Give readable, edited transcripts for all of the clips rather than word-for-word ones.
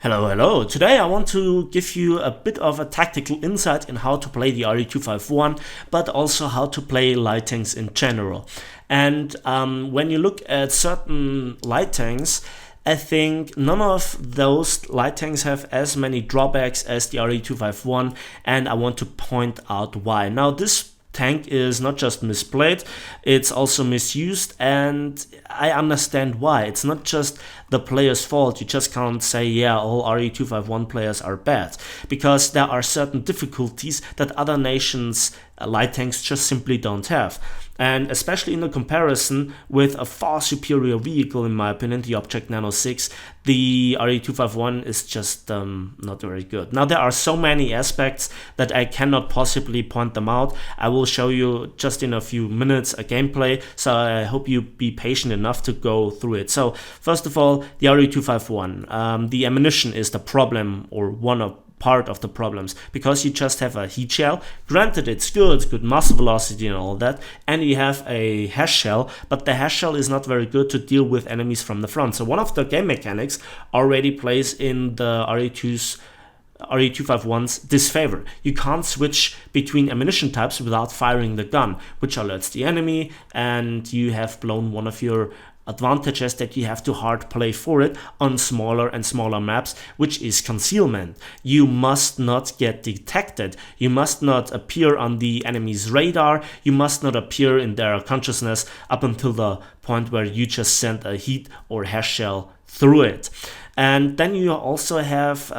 Hello, hello. Today I want to give you a bit of a tactical insight in how to play the RE251, but also how to play light tanks in general. And when you look at certain light tanks, I think none of those light tanks have as many drawbacks as the RE251, and I want to point out why. Now, this tank is not just misplayed, it's also misused, and I understand why. It's not just the player's fault. You just can't say, yeah, all RE251 players are bad, because there are certain difficulties that other nations' light tanks just simply don't have. And especially in the comparison with a far superior vehicle, in my opinion, the Object Nano 6, the RE251 is just not very good. Now, there are so many aspects that I cannot possibly point them out. I will show you just in a few minutes a gameplay, so I hope you be patient enough to go through it. So, first of all, the RE251. The ammunition is the problem, or one of part of the problems, because you just have a heat shell. Granted, it's good muzzle velocity and all that, and you have a hash shell, but the hash shell is not very good to deal with enemies from the front. So one of the game mechanics already plays in the RE251's disfavor. You can't switch between ammunition types without firing the gun, which alerts the enemy, and you have blown one of your advantages that you have to hard play for it on smaller and smaller maps, which is concealment. You must not get detected. You must not appear on the enemy's radar. You must not appear in their consciousness up until the point where you just send a heat or hash shell through it. And then you also have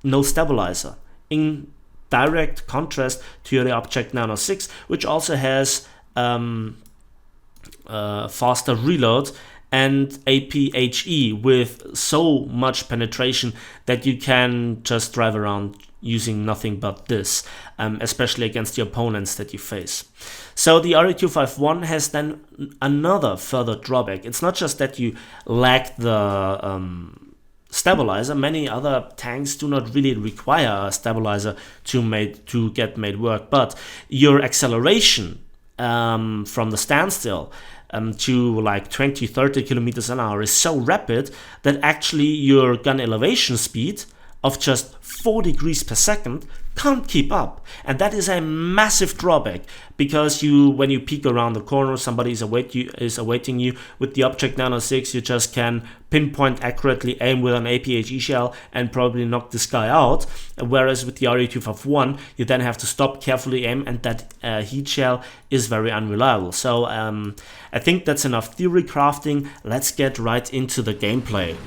no stabilizer, in direct contrast to your Object Nano 6, which also has faster reload and APHE with so much penetration that you can just drive around using nothing but this, especially against the opponents that you face. So the RE251 has then another further drawback. It's not just that you lack the stabilizer. Many other tanks do not really require a stabilizer to get made work, but your acceleration from the standstill to like 20-30 kilometers an hour is so rapid that actually your gun elevation speed of just 4 degrees per second can't keep up. And that is a massive drawback, because when you peek around the corner, somebody is awaiting you. With the Object Nano 6, you just can pinpoint accurately, aim with an APHE shell, and probably knock this guy out. Whereas with the RE251, you then have to stop, carefully aim, and that heat shell is very unreliable. So I think that's enough theory crafting. Let's get right into the gameplay.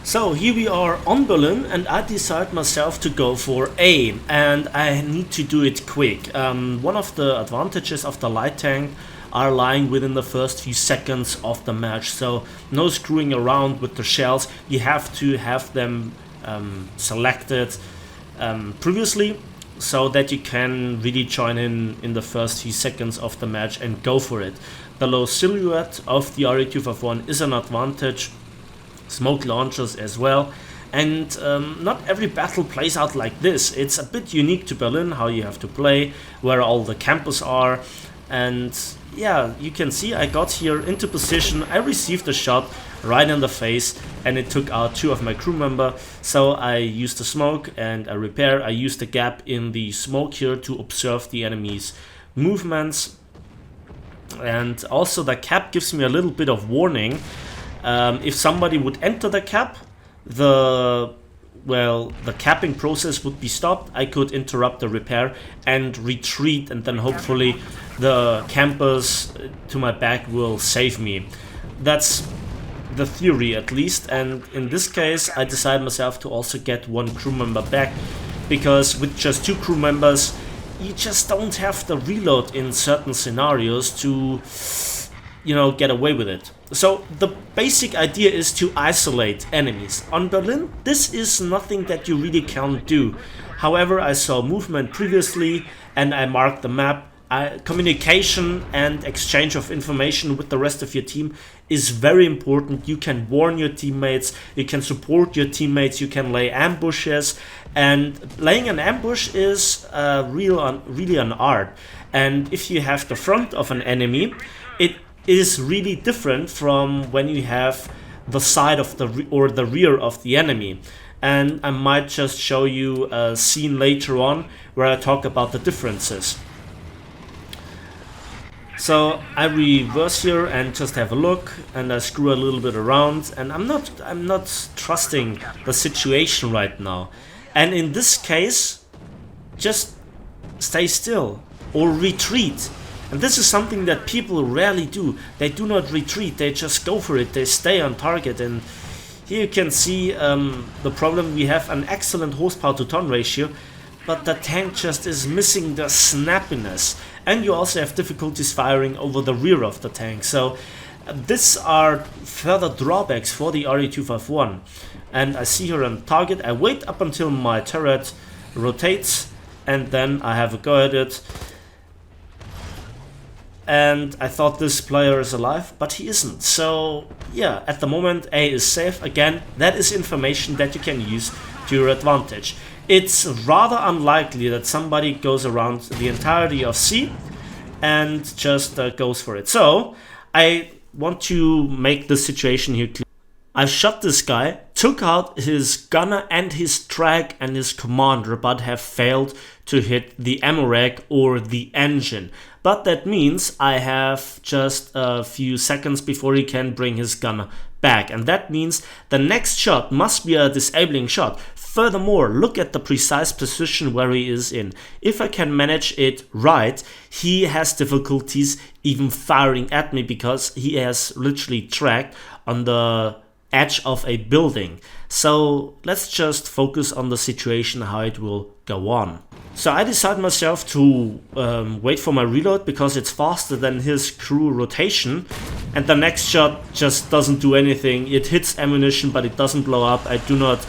So here we are on Berlin, and I decide myself to go for A, and I need to do it quick. One of the advantages of the light tank are lying within the first few seconds of the match, so no screwing around with the shells. You have to have them selected previously, so that you can really join in the first few seconds of the match and go for it. The low silhouette of the RE251 is an advantage. Smoke launchers as well, and not every battle plays out like this. It's a bit unique to Berlin, how you have to play, where all the campers are, and yeah, you can see I got here into position. I received a shot right in the face, and it took out 2 of my crew members. So I used the smoke and a repair. I used the gap in the smoke here to observe the enemy's movements, and also the cap gives me a little bit of warning. If somebody would enter the cap, the capping process would be stopped. I could interrupt the repair and retreat, and then hopefully the campers to my back will save me. That's the theory, at least, and in this case I decided myself to also get 1 crew member back, because with just 2 crew members you just don't have the reload in certain scenarios to get away with it. So the basic idea is to isolate enemies. On Berlin, this is nothing that you really can't do. However, I saw movement previously, and I marked the map. Communication and exchange of information with the rest of your team is very important. You can warn your teammates, you can support your teammates, you can lay ambushes, and laying an ambush is really an art. And if you have the front of an enemy, it is really different from when you have the side of the rear of the enemy. and I might just show you a scene later on where I talk about the differences. So I reverse here and just have a look, and I screw a little bit around, and I'm not trusting the situation right now. And in this case, just stay still or retreat. And this is something that people rarely do. They do not retreat, they just go for it, they stay on target. And here you can see the problem. We have an excellent horsepower to ton ratio, but the tank just is missing the snappiness. And you also have difficulties firing over the rear of the tank. So these are further drawbacks for the RE251. And I see here on target, I wait up until my turret rotates, and then I have a go at it. And I thought this player is alive, but he isn't. So yeah, at the moment A is safe. Again, that is information that you can use to your advantage. It's rather unlikely that somebody goes around the entirety of C and just goes for it. So I want to make the situation here clear. I shot this guy, took out his gunner and his track and his commander, but have failed to hit the ammo rack or the engine. But that means I have just a few seconds before he can bring his gunner back. And that means the next shot must be a disabling shot. Furthermore, look at the precise position where he is in. If I can manage it right, he has difficulties even firing at me because he has literally tracked on the edge of a building. So let's just focus on the situation, how it will go on. So I decide myself to wait for my reload because it's faster than his crew rotation, and the next shot just doesn't do anything. It hits ammunition, but it doesn't blow up. I do not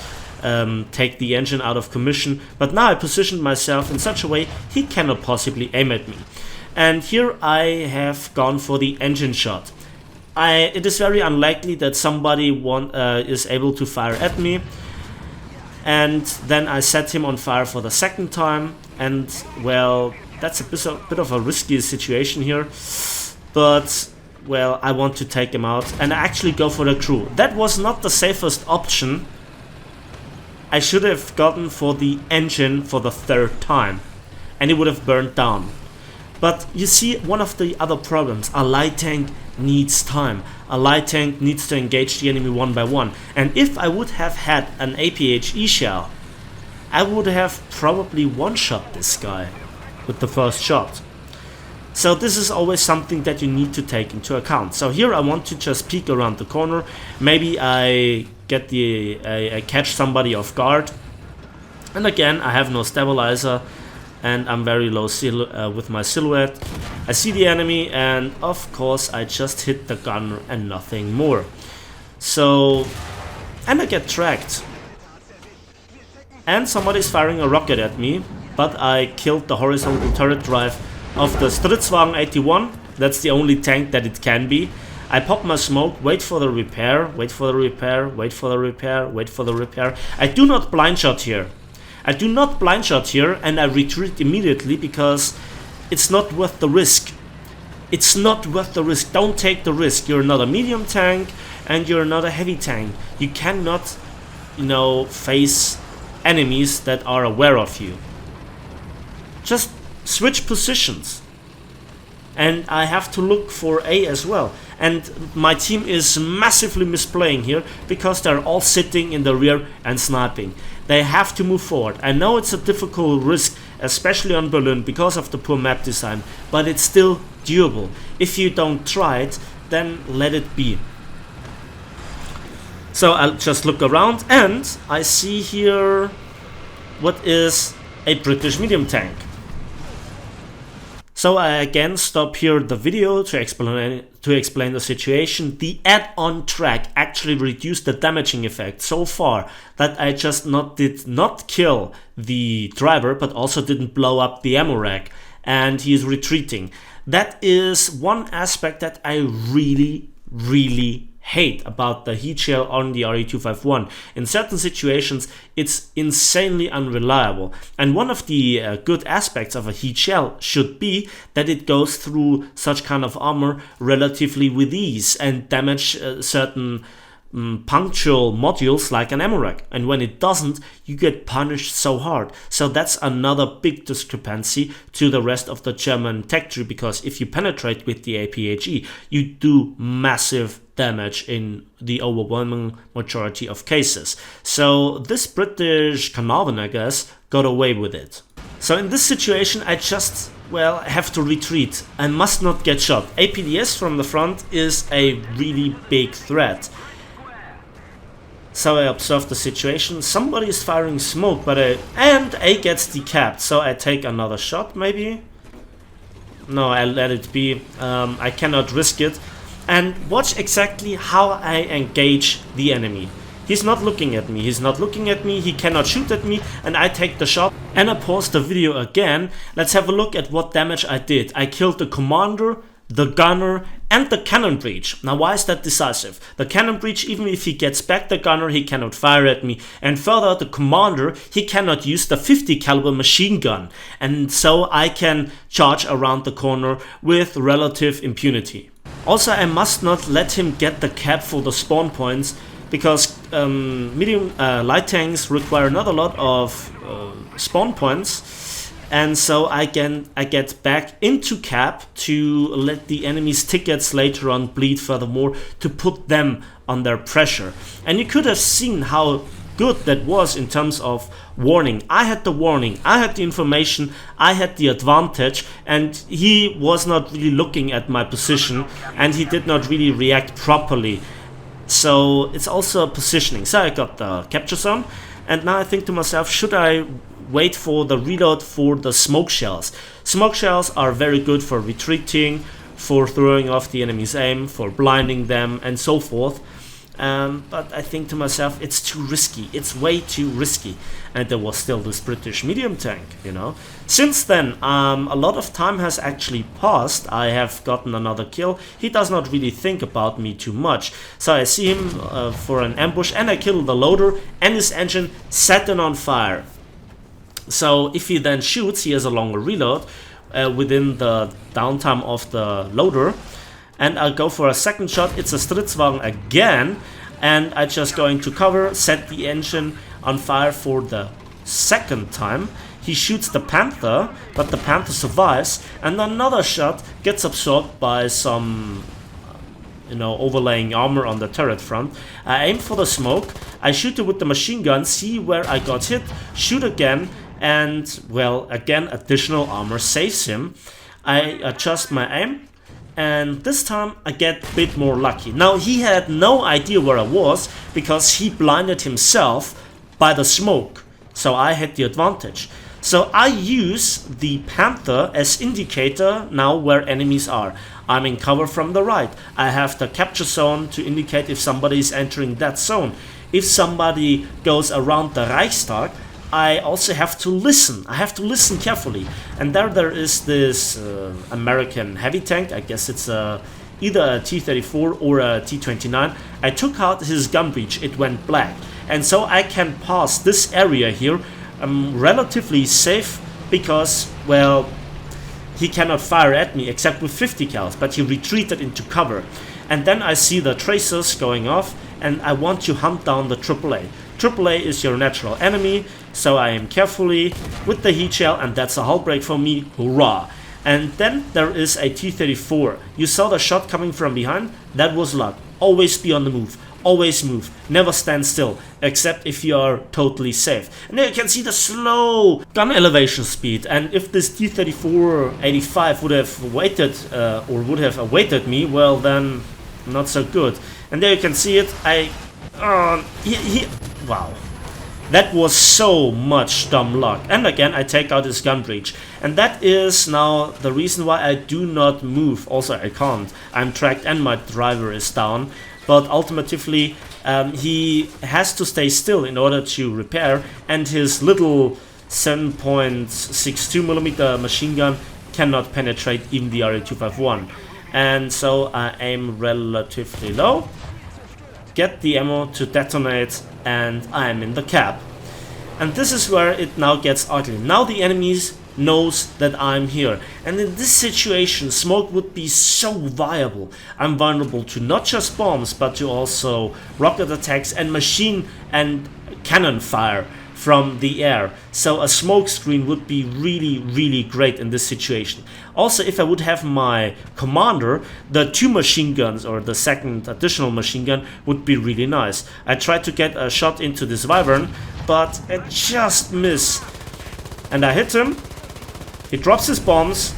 take the engine out of commission, but now I positioned myself in such a way he cannot possibly aim at me. And here I have gone for the engine shot. It is very unlikely that somebody is able to fire at me, and then I set him on fire for the second time, and well, that's a bit of a risky situation here, but well, I want to take him out and actually go for the crew. That was not the safest option. I should have gotten for the engine for the third time, and it would have burned down. But you see, one of the other problems, a light tank needs time. A light tank needs to engage the enemy one by one. And if I would have had an APHE shell, I would have probably one-shot this guy with the first shot. So this is always something that you need to take into account. So here I want to just peek around the corner. Maybe I get I catch somebody off guard. And again, I have no stabilizer, and I'm very low with my silhouette. I see the enemy, and of course I just hit the gunner and nothing more. So, and I get tracked. And somebody's firing a rocket at me, but I killed the horizontal turret drive of the Stridswagen 81. That's the only tank that it can be. I pop my smoke, wait for the repair, wait for the repair, wait for the repair, wait for the repair. I do not blind shot here. I do not blind shot here, and I retreat immediately because it's not worth the risk. It's not worth the risk. Don't take the risk. You're not a medium tank and you're not a heavy tank. You cannot, face enemies that are aware of you. Just switch positions. And I have to look for A as well. And my team is massively misplaying here because they're all sitting in the rear and sniping. They have to move forward. I know it's a difficult risk, especially on Berlin because of the poor map design, but it's still doable. If you don't try it, then let it be. So I'll just look around, and I see here what is a British medium tank. So I again stop here the video to explain the situation. The add-on track actually reduced the damaging effect so far that I just did not kill the driver, but also didn't blow up the ammo rack, and he is retreating. That is one aspect that I really hate about the heat shell on the RE251. In certain situations, it's insanely unreliable. And one of the good aspects of a heat shell should be that it goes through such kind of armor relatively with ease and damage certain punctual modules like an ammo rack, and when it doesn't, you get punished so hard. So that's another big discrepancy to the rest of the German tech tree, because if you penetrate with the APHE, you do massive damage in the overwhelming majority of cases. So this British Carnarvon, I guess, got away with it. So in this situation, I just, well, have to retreat. I must not get shot. APDS from the front is a really big threat. So I observe the situation. Somebody is firing smoke, but and A gets decapped. So I take another shot, maybe? No, I let it be. I cannot risk it. And watch exactly how I engage the enemy. He's not looking at me, he's not looking at me, he cannot shoot at me, and I take the shot. And I pause the video again. Let's have a look at what damage I did. I killed the commander, the gunner, and the cannon breach. Now why is that decisive? The cannon breach, even if he gets back the gunner, he cannot fire at me. And further, the commander, he cannot use the 50 caliber machine gun. And so I can charge around the corner with relative impunity. Also, I must not let him get the cap for the spawn points, because medium light tanks require not a lot of spawn points, and so I get back into cap to let the enemy's tickets later on bleed furthermore, to put them under pressure. And you could have seen how good that was in terms of warning. I had the warning, I had the information, I had the advantage, and he was not really looking at my position, and he did not really react properly. So it's also positioning. So I got the capture zone, and now I think to myself, should I wait for the reload for the smoke shells? Smoke shells are very good for retreating, for throwing off the enemy's aim, for blinding them, and so forth. But I think to myself, it's too risky, it's way too risky. And there was still this British medium tank, you know. Since then, a lot of time has actually passed. I have gotten another kill. He does not really think about me too much. So I see him for an ambush, and I kill the loader, and his engine set it on fire. So if he then shoots, he has a longer reload within the downtime of the loader. And I'll go for a second shot. It's a Stritzwagen again, and I just go into cover, set the engine on fire for the second time. He shoots the Panther, but the Panther survives, and another shot gets absorbed by some overlaying armor on the turret front. I aim for the smoke, I shoot it with the machine gun, see where I got hit, shoot again, and well, again additional armor saves him. I adjust my aim, and this time I get a bit more lucky. Now he had no idea where I was, because he blinded himself by the smoke, so I had the advantage. So I use the Panther as indicator now where enemies are. I'm in cover from the right. I have the capture zone to indicate if somebody is entering that zone. If somebody goes around the Reichstag, I also have to listen. I have to listen carefully. And there is this American heavy tank. I guess it's either a T-34 or a T-29. I took out his gun breech. It went black. And so I can pass this area here relatively safe, because, well, he cannot fire at me except with 50 cals, but he retreated into cover. And then I see the tracers going off, and I want to hunt down the AAA. AAA is your natural enemy, so I aim carefully with the heat shell, and that's a hull break for me, hurrah! And then there is a T-34. You saw the shot coming from behind? That was luck. Always be on the move. Always move. Never stand still, except if you are totally safe. And there you can see the slow gun elevation speed. And if this T-34-85 would have waited, or would have awaited me, well then, not so good. And there you can see it. Wow. That was so much dumb luck. And again, I take out his gun breech. And that is now the reason why I do not move. Also, I can't. I'm tracked and my driver is down. But ultimately, he has to stay still in order to repair. And his little 7.62mm machine gun cannot penetrate even the RE-251. And so I aim relatively low, get the ammo to detonate, and I am in the cap. And this is where it now gets ugly. Now the enemies knows that I'm here. And in this situation, smoke would be so viable. I'm vulnerable to not just bombs, but to also rocket attacks and machine and cannon fire from the air. So a smoke screen would be really great in this situation. Also, if I would have my commander, the 2 machine guns or the second additional machine gun would be really nice. I tried to get a shot into this wyvern, but it just missed. And I hit him, he drops his bombs,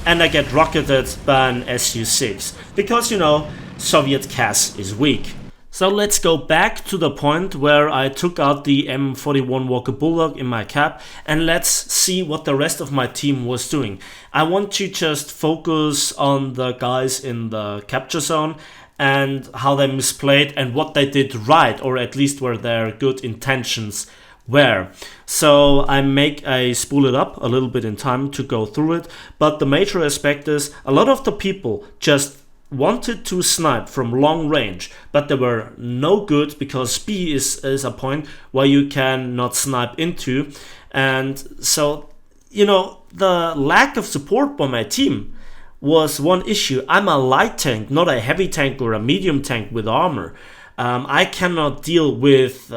and I get rocketed by an Su-6. Because, you know, Soviet CAS is weak. So let's go back to the point where I took out the M41 Walker Bulldog in my cap, and let's see what the rest of my team was doing. I want to just focus on the guys in the capture zone and how they misplayed and what they did right, or at least where their good intentions were. So I spool it up a little bit in time to go through it, but the major aspect is a lot of the people just wanted to snipe from long range, but they were no good because B is a point where you cannot snipe into. And so, you know, the lack of support by my team was one issue. I'm a light tank, not a heavy tank or a medium tank with armor. I cannot deal with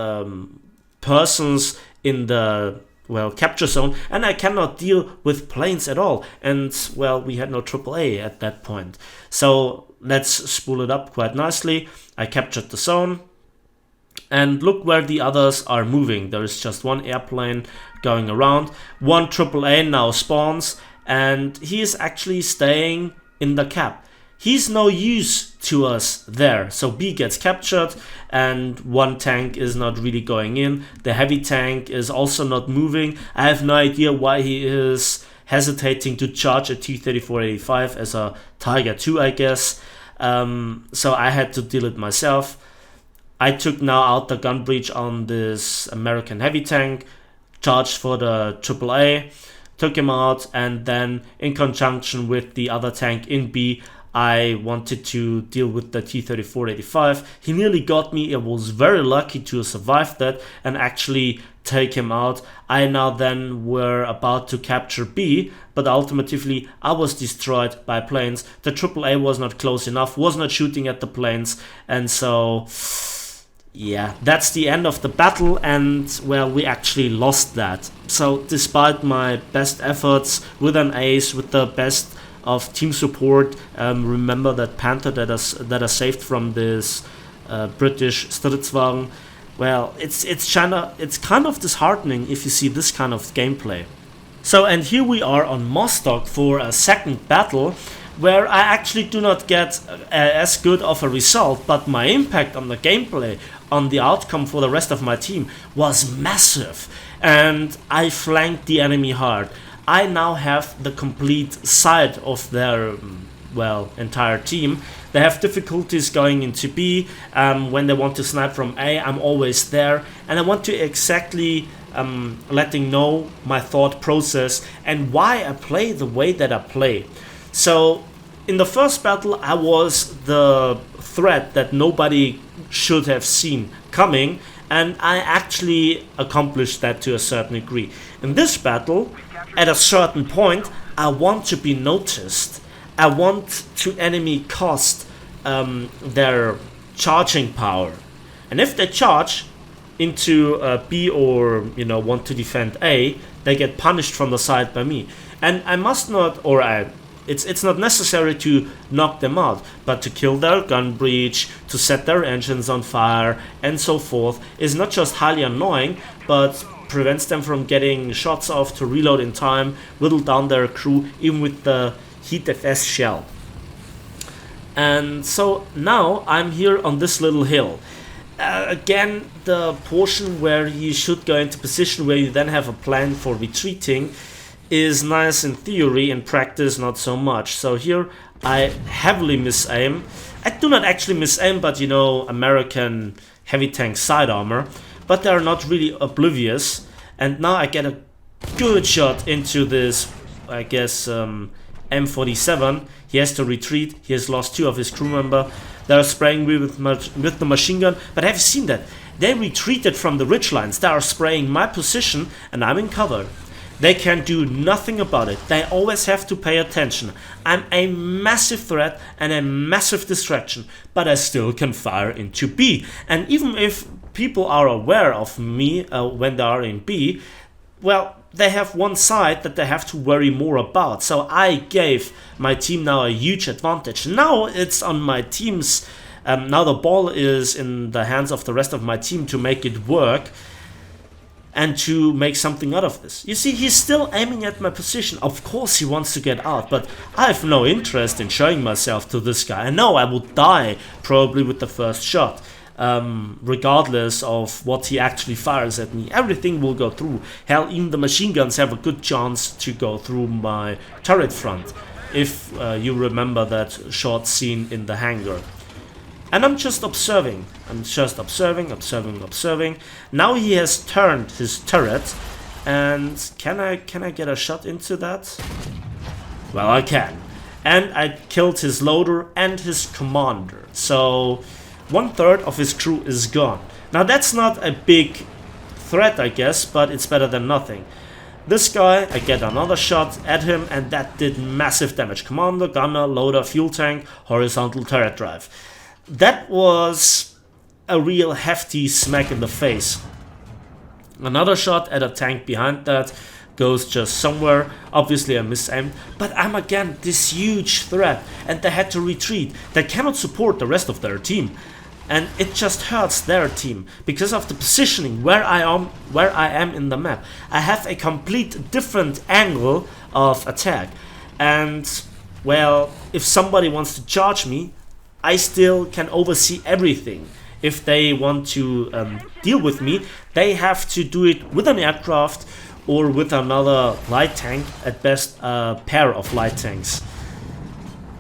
persons in the capture zone, and I cannot deal with planes at all. And well, we had no AAA at that point. So let's spool it up quite nicely. I captured the zone, and look where the others are moving. There is just one airplane going around. One AAA now spawns, and he is actually staying in the cap. He's no use to us there. So B gets captured, and one tank is not really going in. The heavy tank is also not moving. I have no idea why he is hesitating to charge a T-34-85 as a Tiger II, I guess. So I had to deal it myself. I took now out the gun breach on this American heavy tank, charged for the AAA, took him out, and then in conjunction with the other tank in B, I wanted to deal with the T-34-85. He nearly got me. I was very lucky to survive that and actually take him out. I now then were about to capture B, but ultimately I was destroyed by planes. The AAA was not close enough, was not shooting at the planes, and so yeah, that's the end of the battle, and well, we actually lost that. So despite my best efforts with an ace, with the best of team support, remember that Panther that I saved from this British Stridswagen. Well, it's kind of disheartening if you see this kind of gameplay. So, and here we are on Mostok for a second battle, where I actually do not get as good of a result, but my impact on the gameplay, on the outcome for the rest of my team was massive, and I flanked the enemy hard. I now have the complete side of their, entire team. They have difficulties going into B. When they want to snipe from A, I'm always there. And I want to exactly letting know my thought process and why I play the way that I play. So in the first battle, I was the threat that nobody should have seen coming, and I actually accomplished that to a certain degree. In this battle, at a certain point, I want to be noticed. I want to enemy cost their charging power. And if they charge into B or want to defend A, they get punished from the side by me. And I must not, it's not necessary to knock them out, but to kill their gun breach, to set their engines on fire, and so forth is not just highly annoying, but prevents them from getting shots off, to reload in time, whittle down their crew, even with the Heat FS shell. And so now I'm here on this little hill. Again, the portion where you should go into position, where you then have a plan for retreating, is nice in theory, in practice not so much. So here I heavily misaim. I do not actually misaim, but American heavy tank side armor, but they are not really oblivious. And now I get a good shot into this, I guess, M47. He has to retreat. He has lost 2 of his crew member. They are spraying me with the machine gun. But have you seen that? They retreated from the ridge lines. They are spraying my position, and I'm in cover. They can do nothing about it. They always have to pay attention. I'm a massive threat and a massive distraction, but I still can fire into B. And even if people are aware of me when they are in B, well, they have one side that they have to worry more about. So I gave my team now a huge advantage. Now it's on my team's, now the ball is in the hands of the rest of my team to make it work and to make something out of this. You see, he's still aiming at my position. Of course he wants to get out, but I have no interest in showing myself to this guy. I know I will die probably with the first shot. Regardless of what he actually fires at me, everything will go through. Hell, even the machine guns have a good chance to go through my turret front, if you remember that short scene in the hangar. And I'm just observing. I'm just observing. Now he has turned his turret, and can I get a shot into that? Well, I can. And I killed his loader and his commander. So 1/3 of his crew is gone. Now that's not a big threat, I guess, but it's better than nothing. This guy, I get another shot at him, and that did massive damage. Commander, gunner, loader, fuel tank, horizontal turret drive. That was a real hefty smack in the face. Another shot at a tank behind that goes just somewhere. Obviously I misaimed, but I'm again this huge threat, and they had to retreat. They cannot support the rest of their team, and it just hurts their team because of the positioning where I am in the map. I have a complete different angle of attack, and well, if somebody wants to charge me, I still can oversee everything. If they want to deal with me, they have to do it with an aircraft or with another light tank, at best a pair of light tanks.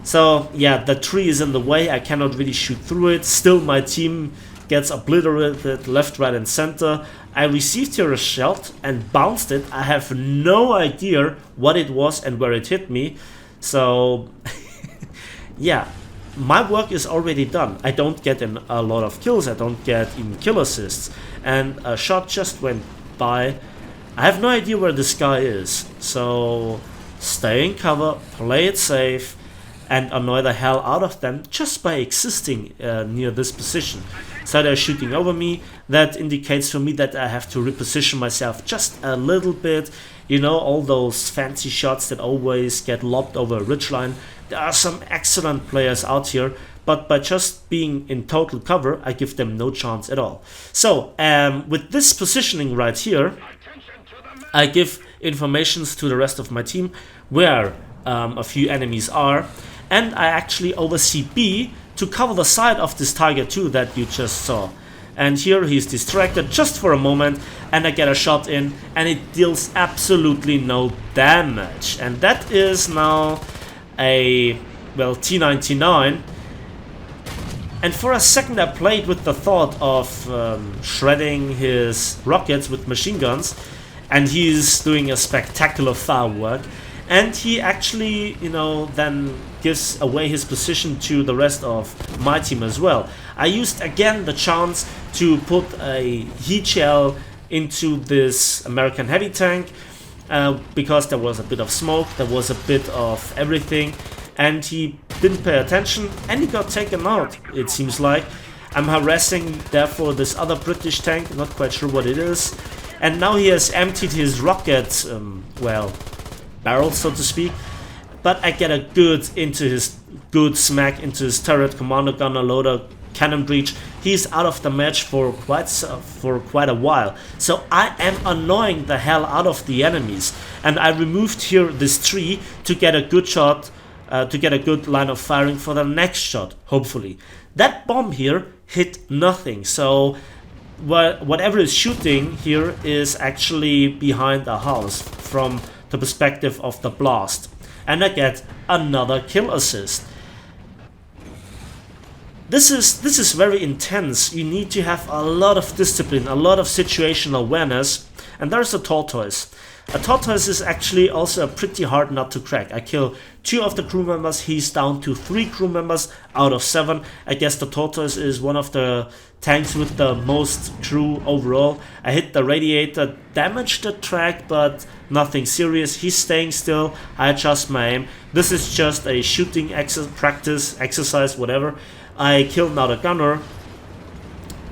So yeah, the tree is in the way, I cannot really shoot through it. Still my team gets obliterated left, right and center. I received here a shot and bounced it. I have no idea what it was and where it hit me. So yeah. My work is already done. I don't get a lot of kills, I don't get even kill assists, and a shot just went by. I have no idea where this guy is, so stay in cover, play it safe, and annoy the hell out of them just by existing near this position. So they're shooting over me. That indicates for me that I have to reposition myself just a little bit. You know, all those fancy shots that always get lobbed over a ridgeline. There are some excellent players out here, but by just being in total cover, I give them no chance at all. So, with this positioning right here, I give informations to the rest of my team where a few enemies are, and I actually oversee B to cover the side of this target too that you just saw. And here he's distracted just for a moment, and I get a shot in, and it deals absolutely no damage. And that is now a, well, T-99. And for a second I played with the thought of shredding his rockets with machine guns, and he's doing a spectacular firework. And he actually, you know, then gives away his position to the rest of my team as well. I used again the chance to put a heat shell into this American heavy tank because there was a bit of smoke, there was a bit of everything, and he didn't pay attention and he got taken out, it seems like. I'm harassing therefore this other British tank, not quite sure what it is, and now he has emptied his rocket, well, barrel, so to speak, but I get a good smack into his turret, commander, gunner, loader, cannon breach. He's out of the match for quite a while, so I am annoying the hell out of the enemies, and I removed here this tree to get a good shot, to get a good line of firing for the next shot, hopefully. That bomb here hit nothing, so whatever is shooting here is actually behind a house from the perspective of the blast, and I get another kill assist. This is very intense. You need to have a lot of discipline, a lot of situational awareness, and there's a tortoise. A tortoise is actually also a pretty hard nut to crack. I kill 2 of the crew members, he's down to 3 crew members out of 7. I guess the tortoise is one of the tanks with the most crew overall. I hit the radiator, damaged the track, but nothing serious. He's staying still, I adjust my aim. This is just a shooting practice, exercise, whatever. I killed now the gunner,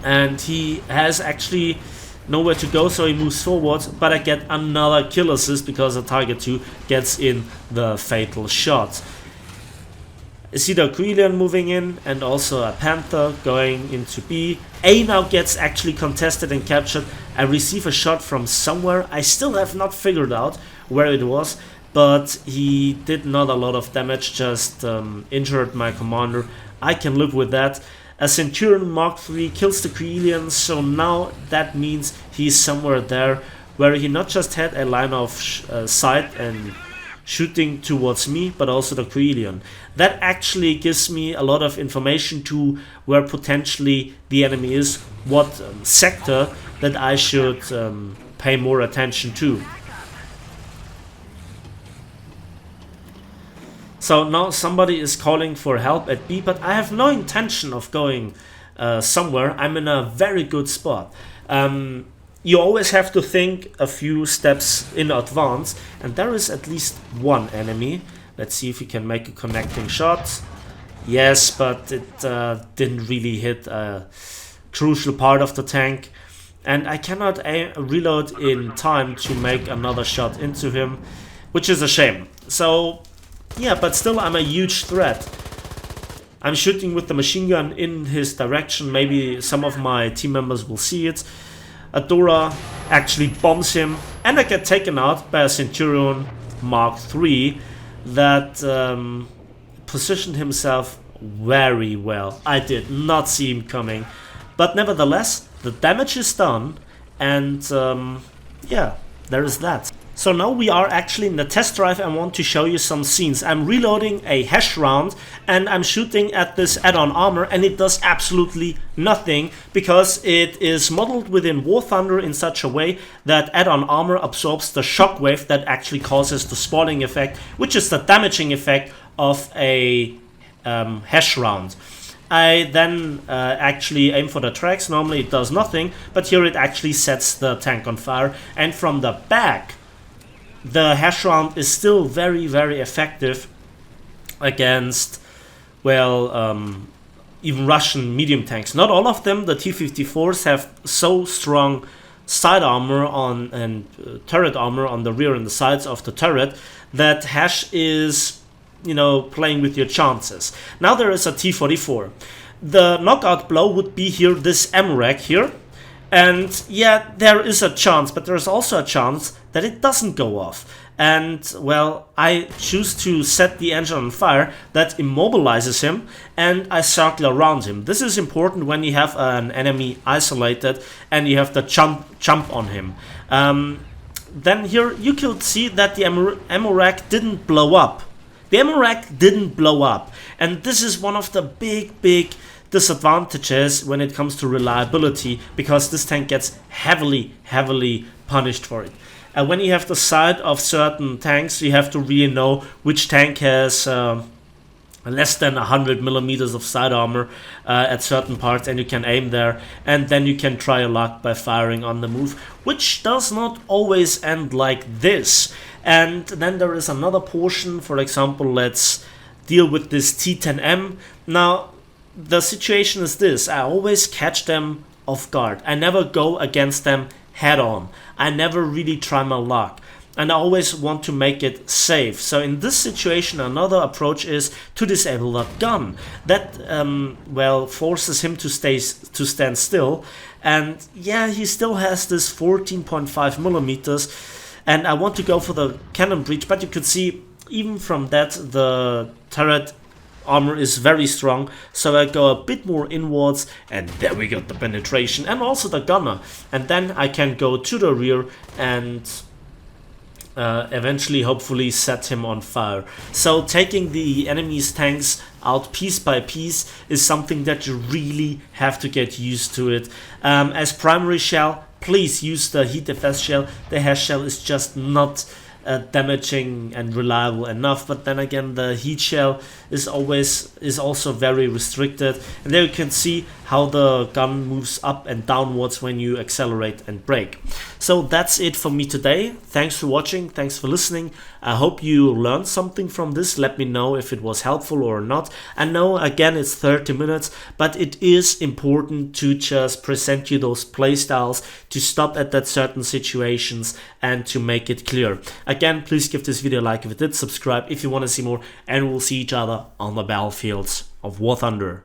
and he has actually nowhere to go, so he moves forward, but I get another kill assist because the target 2 gets in the fatal shot. I see the Aquilian moving in, and also a Panther going into B. A now gets actually contested and captured. I receive a shot from somewhere. I still have not figured out where it was, but he did not a lot of damage, just injured my commander. I can live with that. A Centurion Mark III kills the Aquilian, so now that means he's somewhere there where he not just had a line of sight and shooting towards me, but also the Aquilian. That actually gives me a lot of information to where potentially the enemy is, what sector that I should pay more attention to. So now somebody is calling for help at B, but I have no intention of going somewhere. I'm in a very good spot. You always have to think a few steps in advance, and there is at least one enemy. Let's see if we can make a connecting shot. Yes, but it didn't really hit a crucial part of the tank, and I cannot reload in time to make another shot into him, which is a shame. So yeah, but still I'm a huge threat. I'm shooting with the machine gun in his direction. Maybe some of my team members will see it. Adora actually bombs him, and I get taken out by a Centurion Mark III that positioned himself very well. I did not see him coming, but nevertheless the damage is done, and yeah, there is that. So now we are actually in the test drive. I want to show you some scenes. I'm reloading a hash round and I'm shooting at this add-on armor, and it does absolutely nothing because it is modeled within War Thunder in such a way that add-on armor absorbs the shockwave that actually causes the spalling effect, which is the damaging effect of a hash round. I then actually aim for the tracks. Normally it does nothing, but here it actually sets the tank on fire, and from the back the hash round is still very, very effective against, well, even Russian medium tanks. Not all of them. The T-54s have so strong side armor on and turret armor on the rear and the sides of the turret that hash is, you know, playing with your chances. Now there is a T-44. The knockout blow would be here, this MRAC here. And yeah, there is a chance, but there's also a chance that it doesn't go off. And well, I choose to set the engine on fire. That immobilizes him, and I circle around him. This is important when you have an enemy isolated and you have to jump on him. Then here you can see that the MRAC didn't blow up. The MRAC didn't blow up, and this is one of the big disadvantages when it comes to reliability, because this tank gets heavily punished for it. And when you have the sight of certain tanks, you have to really know which tank has less than 100 millimeters of side armor at certain parts, and you can aim there, and then you can try your luck by firing on the move, which does not always end like this. And then there is another portion. For example, let's deal with this T10M. Now the situation is this: I always catch them off guard. I never go against them head on. I never really try my luck, and I always want to make it safe. So in this situation, another approach is to disable that gun. That well, forces him to stand still. And yeah, he still has this 14.5 millimeters, and I want to go for the cannon breach, but you could see even from that the turret armor is very strong, so I go a bit more inwards, and there we got the penetration and also the gunner, and then I can go to the rear and eventually hopefully set him on fire. So taking the enemy's tanks out piece by piece is something that you really have to get used to it. As primary shell, please use the heat defense shell. The hash shell is just not damaging and reliable enough, but then again the heat shell is also very restricted, and there you can see how the gun moves up and downwards when you accelerate and brake. So that's it for me today. Thanks for watching, thanks for listening. I hope you learned something from this. Let me know if it was helpful or not. I know again it's 30 minutes, but it is important to just present you those playstyles, to stop at that certain situations and to make it clear. Again, please give this video a like if it did, subscribe if you want to see more, and we'll see each other on the battlefields of War Thunder.